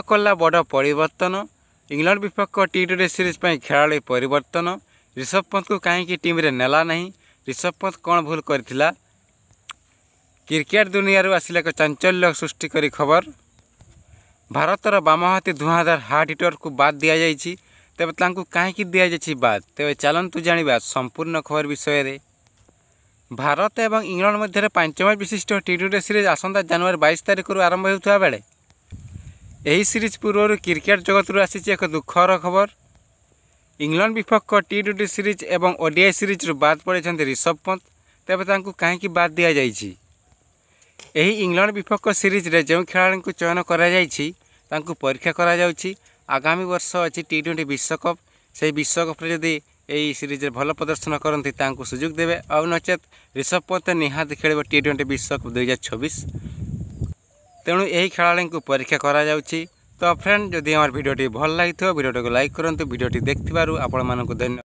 कला बड़ परिवर्तन इंग्लैंड विपक्ष टी20 सीरीज खेला परिवर्तन ऋषभ पंत को कहीं टीम रे नेला नहीं। ऋषभ पंत कौन भूल करथिला। क्रिकेट दुनिया आसिले एक चांचल्य सृष्टि करी खबर। भारतर बामहाती धुआंधार हार्ड हिटर को बाद दि जाइए तेज कहीं दि जाइए बाद तेज चलतु जाना संपूर्ण खबर विषय रे। भारत एवं इंग्लैंड मध्य 5 मैच विशिष्ट टी20 सीरीज आसंता जनवरी 22 तारिख आरंभ होता बेले यही सीरीज पूर्व क्रिकेट जगत आसी एक दुखर खबर। इंग्लैंड विपक्ष टी20 सीरीज एवं ओडीआई सीरीज रु बाद पड़े ऋषभ पंत तेज कहीं बाद दि जाइए। यही इंग्लैंड विपक्ष सीरीज रे जो खेलाड़ी को चयन कर परीक्षा करा आगामी वर्ष अच्छी टी20 विश्वकप से विश्वकप जदि यही सीरीज रे भल प्रदर्शन करती सुजोग देवे और नचेत ऋषभ पंत निहाती खेल टी20 विश्वकप 2026 तेणु यही खेलाड़ी को परीक्षा करा तो फ्रेंड जदि हमारे भिडियोटी भल लगी भिडियोटी को लाइक करूँ। भिडियोटी देखिबारु आपण मानक धन्यवाद।